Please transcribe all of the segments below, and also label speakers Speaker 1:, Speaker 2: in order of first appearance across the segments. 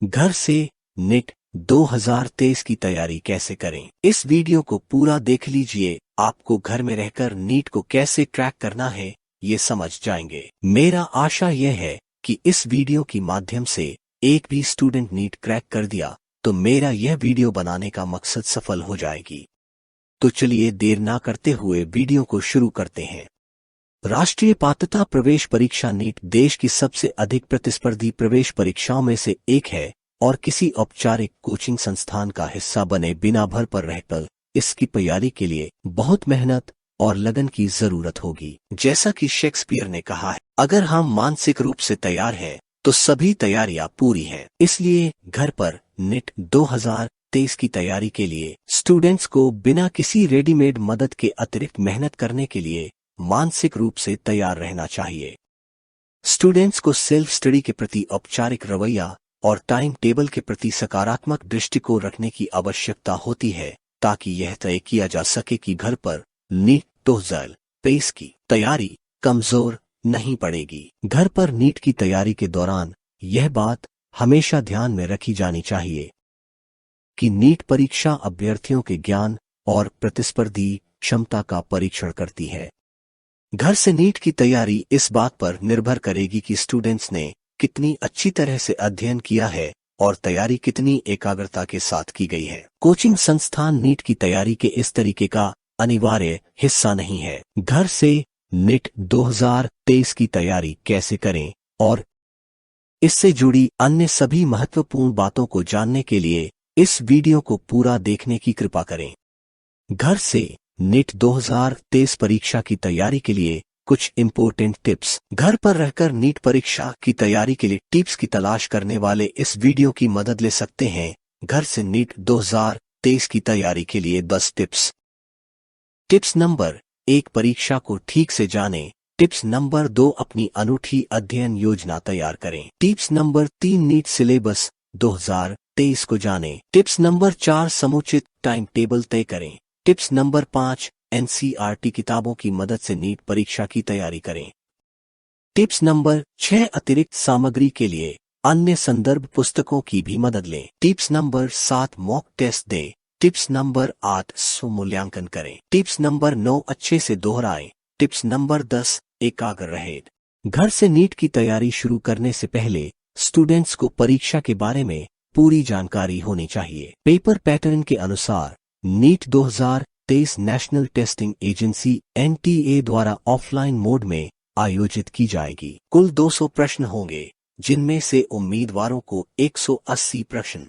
Speaker 1: घर से नीट 2023 की तैयारी कैसे करें। इस वीडियो को पूरा देख लीजिए, आपको घर में रहकर नीट को कैसे ट्रैक करना है ये समझ जाएंगे। मेरा आशा यह है कि इस वीडियो के माध्यम से एक भी स्टूडेंट नीट क्रैक कर दिया तो मेरा यह वीडियो बनाने का मकसद सफल हो जाएगी। तो चलिए देर ना करते हुए वीडियो को शुरू करते हैं। राष्ट्रीय पात्रता प्रवेश परीक्षा नीट देश की सबसे अधिक प्रतिस्पर्धी प्रवेश परीक्षाओं में से एक है और किसी औपचारिक कोचिंग संस्थान का हिस्सा बने बिना घर पर रहकर इसकी तैयारी के लिए बहुत मेहनत और लगन की जरूरत होगी। जैसा कि शेक्सपियर ने कहा है, अगर हम मानसिक रूप से तैयार हैं तो सभी तैयारियां पूरी हैं। इसलिए घर पर नीट 2023 की तैयारी के लिए स्टूडेंट्स को बिना किसी रेडीमेड मदद के अतिरिक्त मेहनत करने के लिए मानसिक रूप से तैयार रहना चाहिए। स्टूडेंट्स को सेल्फ स्टडी के प्रति औपचारिक रवैया और टाइम टेबल के प्रति सकारात्मक दृष्टिकोण रखने की आवश्यकता होती है ताकि यह तय किया जा सके कि घर पर नीट 2023 की तैयारी कमजोर नहीं पड़ेगी। घर पर नीट की तैयारी के दौरान यह बात हमेशा ध्यान में रखी जानी चाहिए कि नीट परीक्षा अभ्यर्थियों के ज्ञान और प्रतिस्पर्धी क्षमता का परीक्षण करती है। घर से नीट की तैयारी इस बात पर निर्भर करेगी कि स्टूडेंट्स ने कितनी अच्छी तरह से अध्ययन किया है और तैयारी कितनी एकाग्रता के साथ की गई है। कोचिंग संस्थान नीट की तैयारी के इस तरीके का अनिवार्य हिस्सा नहीं है। घर से नीट 2023 की तैयारी कैसे करें और इससे जुड़ी अन्य सभी महत्वपूर्ण बातों को जानने के लिए इस वीडियो को पूरा देखने की कृपा करें। घर से नीट 2023 परीक्षा की तैयारी के लिए कुछ इंपॉर्टेंट टिप्स। घर पर रहकर नीट परीक्षा की तैयारी के लिए टिप्स की तलाश करने वाले इस वीडियो की मदद ले सकते हैं। घर से नीट 2023 की तैयारी के लिए 10 टिप्स। टिप्स नंबर 1, परीक्षा को ठीक से जानें। टिप्स नंबर 2, अपनी अनूठी अध्ययन योजना तैयार करें। टिप्स नंबर 3, नीट सिलेबस 2023 को जानें। टिप्स नंबर 4, समुचित टाइम टेबल तय करें। टिप्स नंबर 5, एनसीईआरटी किताबों की मदद से नीट परीक्षा की तैयारी करें। टिप्स नंबर 6, अतिरिक्त सामग्री के लिए अन्य संदर्भ पुस्तकों की भी मदद लें। टिप्स नंबर 7, मॉक टेस्ट दें। टिप्स नंबर 8, स्वमूल्यांकन करें। टिप्स नंबर 9, अच्छे से दोहराएं। टिप्स नंबर 10, एकाग्र रहें। घर से नीट की तैयारी शुरू करने से पहले स्टूडेंट्स को परीक्षा के बारे में पूरी जानकारी होनी चाहिए। पेपर पैटर्न के अनुसार NEET 2023 national testing agency NTA द्वारा ऑफलाइन मोड में आयोजित की जाएगी। कुल 200 प्रश्न होंगे जिनमें से उम्मीदवारों को 180 प्रश्न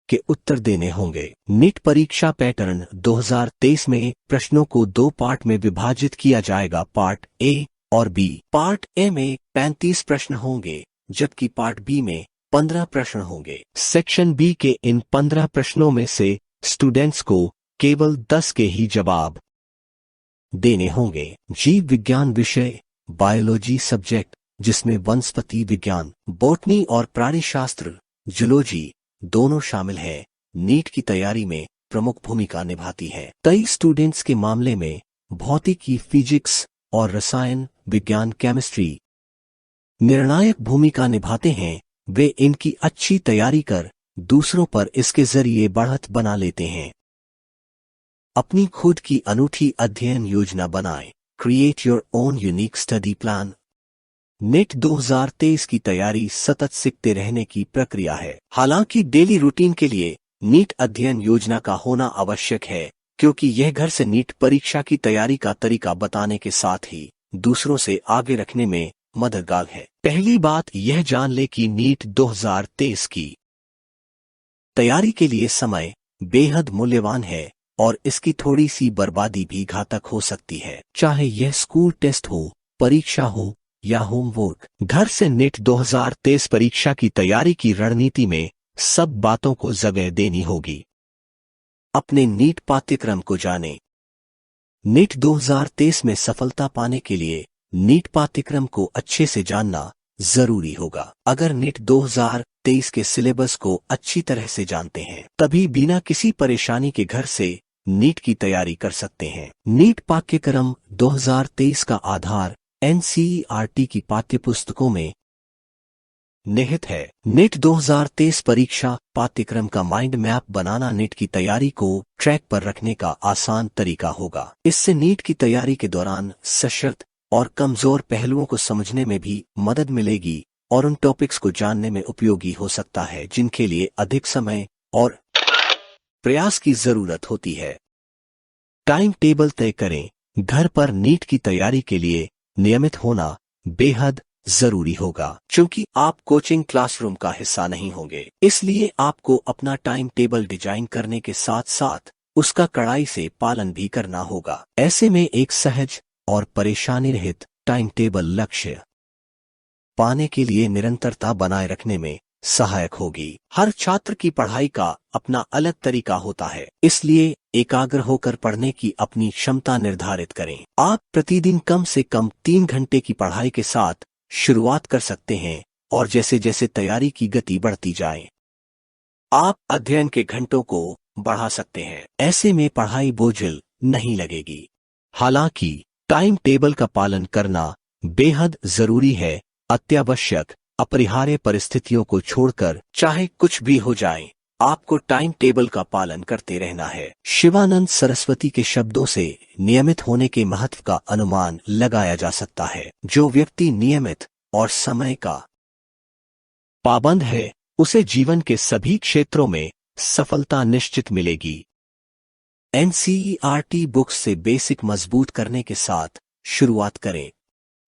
Speaker 1: के उत्तर देने होंगे। नीट परीक्षा पैटर्न 2023 में प्रश्नों को 2 पार्ट में विभाजित किया जाएगा, पार्ट ए और बी। पार्ट ए में 35 प्रश्न होंगे जबकि पार्ट बी में 15 प्रश्न होंगे। सेक्शन बी के इन 15 प्रश्नों में से स्टूडेंट्स को केवल 10 के ही जवाब देने होंगे। जीव विज्ञान विषय, बायोलॉजी सब्जेक्ट जिसमें वनस्पति विज्ञान, बॉटनी और प्राणीशास्त्र, जूलॉजी दोनों शामिल है, नीट की तैयारी में प्रमुख भूमिका निभाती है। कई स्टूडेंट्स के मामले में भौतिकी, फिजिक्स और रसायन विज्ञान, केमिस्ट्री निर्णायक भूमिका निभाते हैं। वे इनकी अच्छी तैयारी कर दूसरों पर इसके जरिए बढ़त बना लेते हैं। अपनी खुद की अनूठी अध्ययन योजना बनाएं। Create your own unique study plan. NEET 2023 की तैयारी सतत सीखते रहने की प्रक्रिया है। हालांकि डेली रूटीन के लिए नीट अध्ययन योजना का होना आवश्यक है क्योंकि यह घर से नीट परीक्षा की तैयारी का तरीका बताने के साथ ही दूसरों से आगे रखने में मददगार है। पहली बात यह जान ले कि नीट 2023 की तैयारी के लिए समय बेहद मूल्यवान है और इसकी थोड़ी सी बर्बादी भी घातक हो सकती है। चाहे यह स्कूल टेस्ट हो, परीक्षा हो या होमवर्क, घर से नीट 2023 परीक्षा की तैयारी की रणनीति में सब बातों को जगह देनी होगी। अपने नीट पाठ्यक्रम को जानें। नीट 2023 में सफलता पाने के लिए नीट पाठ्यक्रम को अच्छे से जानना जरूरी होगा। अगर नीट 2023 के सिलेबस को अच्छी तरह से जानते हैं तभी बिना किसी परेशानी के घर से नीट की तैयारी कर सकते हैं। नीट पाठ्यक्रम 2023 का आधार एनसीईआरटी की पाठ्यपुस्तकों में निहित है। नीट 2023 परीक्षा पाठ्यक्रम का माइंड मैप बनाना नीट की तैयारी को ट्रैक पर रखने का आसान तरीका होगा। इससे नीट की तैयारी के दौरान सशक्त और कमजोर पहलुओं को समझने में भी मदद मिलेगी और उन टॉपिक्स को जानने में उपयोगी हो सकता है जिनके लिए अधिक समय और प्रयास की जरूरत होती है। टाइम टेबल तय करें। घर पर नीट की तैयारी के लिए नियमित होना बेहद जरूरी होगा। क्योंकि आप कोचिंग क्लासरूम का हिस्सा नहीं होंगे, इसलिए आपको अपना टाइम टेबल डिजाइन करने के साथ साथ उसका कड़ाई से पालन भी करना होगा। ऐसे में एक सहज और परेशानी रहित टाइम टेबल लक्ष्य पाने के लिए निरंतरता बनाए रखने में सहायक होगी। हर छात्र की पढ़ाई का अपना अलग तरीका होता है, इसलिए एकाग्र होकर पढ़ने की अपनी क्षमता निर्धारित करें। आप प्रतिदिन कम से कम 3 घंटे की पढ़ाई के साथ शुरुआत कर सकते हैं और जैसे जैसे तैयारी की गति बढ़ती जाए, आप अध्ययन के घंटों को बढ़ा सकते हैं। ऐसे में पढ़ाई बोझिल नहीं लगेगी। हालांकि टाइम टेबल का पालन करना बेहद जरूरी है। अत्यावश्यक अपरिहार्य परिस्थितियों को छोड़कर चाहे कुछ भी हो जाए, आपको टाइम टेबल का पालन करते रहना है। शिवानंद सरस्वती के शब्दों से नियमित होने के महत्व का अनुमान लगाया जा सकता है। जो व्यक्ति नियमित और समय का पाबंद है, उसे जीवन के सभी क्षेत्रों में सफलता निश्चित मिलेगी। एनसीईआरटी बुक्स से बेसिक मजबूत करने के साथ शुरुआत करें।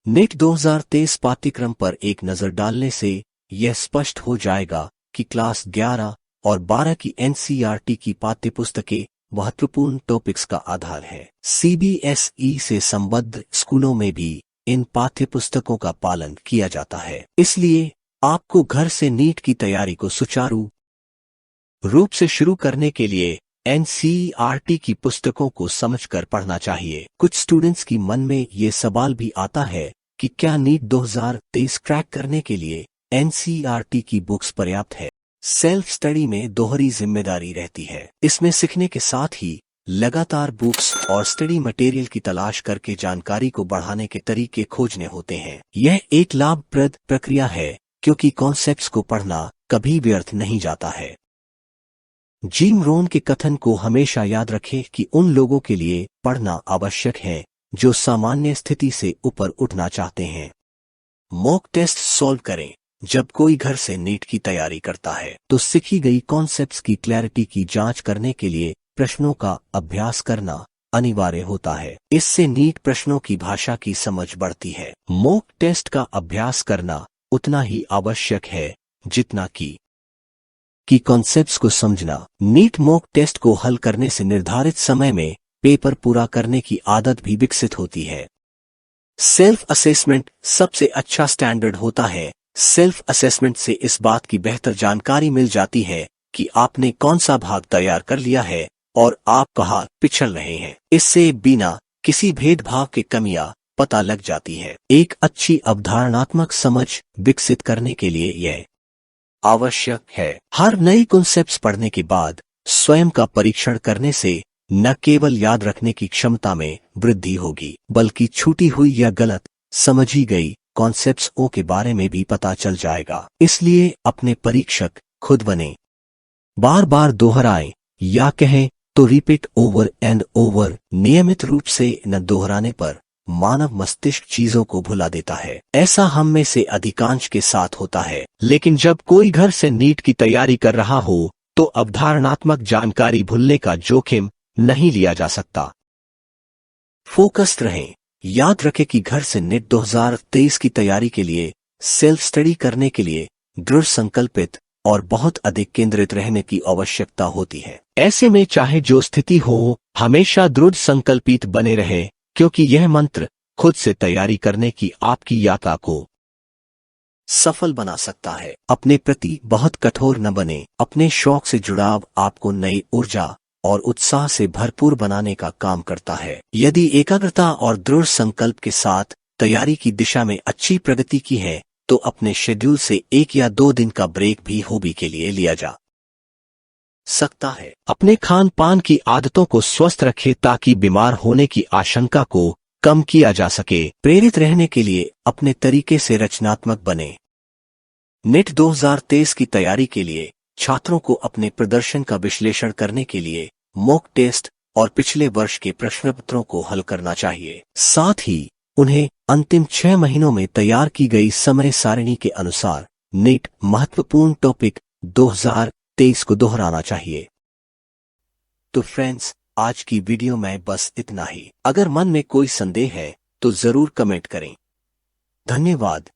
Speaker 1: नीट 2023 पाठ्यक्रम पर एक नजर डालने से यह स्पष्ट हो जाएगा कि क्लास 11 और 12 की एनसीईआरटी की पाठ्यपुस्तकें महत्वपूर्ण टॉपिक्स का आधार है। सीबीएसई से संबद्ध स्कूलों में भी इन पाठ्यपुस्तकों का पालन किया जाता है। इसलिए आपको घर से नीट की तैयारी को सुचारू रूप से शुरू करने के लिए एनसीईआरटी की पुस्तकों को समझकर पढ़ना चाहिए। कुछ स्टूडेंट्स की मन में ये सवाल भी आता है कि क्या नीट 2023 क्रैक करने के लिए एनसीईआरटी की बुक्स पर्याप्त है। सेल्फ स्टडी में दोहरी जिम्मेदारी रहती है। इसमें सीखने के साथ ही लगातार बुक्स और स्टडी मटेरियल की तलाश करके जानकारी को बढ़ाने के तरीके खोजने होते हैं। यह एक लाभप्रद प्रक्रिया है क्योंकि कॉन्सेप्ट्स को पढ़ना कभी व्यर्थ नहीं जाता है। जिम रोन के कथन को हमेशा याद रखें कि उन लोगों के लिए पढ़ना आवश्यक है जो सामान्य स्थिति से ऊपर उठना चाहते हैं। मॉक टेस्ट सॉल्व करें। जब कोई घर से नीट की तैयारी करता है तो सीखी गई कॉन्सेप्ट्स की क्लैरिटी की जांच करने के लिए प्रश्नों का अभ्यास करना अनिवार्य होता है। इससे नीट प्रश्नों की भाषा की समझ बढ़ती है। मॉक टेस्ट का अभ्यास करना उतना ही आवश्यक है जितना कि कॉन्सेप्ट्स को समझना। नीट मॉक टेस्ट को हल करने से निर्धारित समय में पेपर पूरा करने की आदत भी विकसित होती है। सेल्फ असेसमेंट सबसे अच्छा स्टैंडर्ड होता है। सेल्फ असेसमेंट से इस बात की बेहतर जानकारी मिल जाती है कि आपने कौन सा भाग तैयार कर लिया है और आप कहाँ पिछड़ रहे हैं। इससे बिना किसी भेदभाव के कमियां पता लग जाती है। एक अच्छी अवधारणात्मक समझ विकसित करने के लिए यह आवश्यक है। हर नई कॉन्सेप्ट्स पढ़ने के बाद स्वयं का परीक्षण करने से न केवल याद रखने की क्षमता में वृद्धि होगी, बल्कि छूटी हुई या गलत समझी गई कॉन्सेप्ट्स के बारे में भी पता चल जाएगा। इसलिए अपने परीक्षक खुद बने। बार बार दोहराएं या कहें तो रिपीट ओवर एंड ओवर। नियमित रूप से न दोहराने पर मानव मस्तिष्क चीजों को भुला देता है। ऐसा हम में से अधिकांश के साथ होता है। लेकिन जब कोई घर से नीट की तैयारी कर रहा हो तो अवधारणात्मक जानकारी भूलने का जोखिम नहीं लिया जा सकता। फोकस्ड रहें। याद रखें कि घर से नीट 2023 की तैयारी के लिए सेल्फ स्टडी करने के लिए दृढ़ संकल्पित और बहुत अधिक केंद्रित रहने की आवश्यकता होती है। ऐसे में चाहे जो स्थिति हो, हमेशा दृढ़ संकल्पित बने रहे, क्योंकि यह मंत्र खुद से तैयारी करने की आपकी यात्रा को सफल बना सकता है। अपने प्रति बहुत कठोर न बने। अपने शौक से जुड़ाव आपको नई ऊर्जा और उत्साह से भरपूर बनाने का काम करता है। यदि एकाग्रता और दृढ़ संकल्प के साथ तैयारी की दिशा में अच्छी प्रगति की है तो अपने शेड्यूल से 1 या 2 दिन का ब्रेक भी हॉबी के लिए लिया जा सकता है। अपने खान पान की आदतों को स्वस्थ रखें ताकि बीमार होने की आशंका को कम किया जा सके। प्रेरित रहने के लिए अपने तरीके से रचनात्मक बने। नीट 2023 की तैयारी के लिए छात्रों को अपने प्रदर्शन का विश्लेषण करने के लिए मॉक टेस्ट और पिछले वर्ष के प्रश्न पत्रों को हल करना चाहिए। साथ ही उन्हें अंतिम 6 महीनों में तैयार की गई समय सारिणी के अनुसार नीट महत्वपूर्ण टॉपिक 2023 को दोहराना चाहिए। तो फ्रेंड्स, आज की वीडियो में बस इतना ही। अगर मन में कोई संदेह है तो जरूर कमेंट करें। धन्यवाद।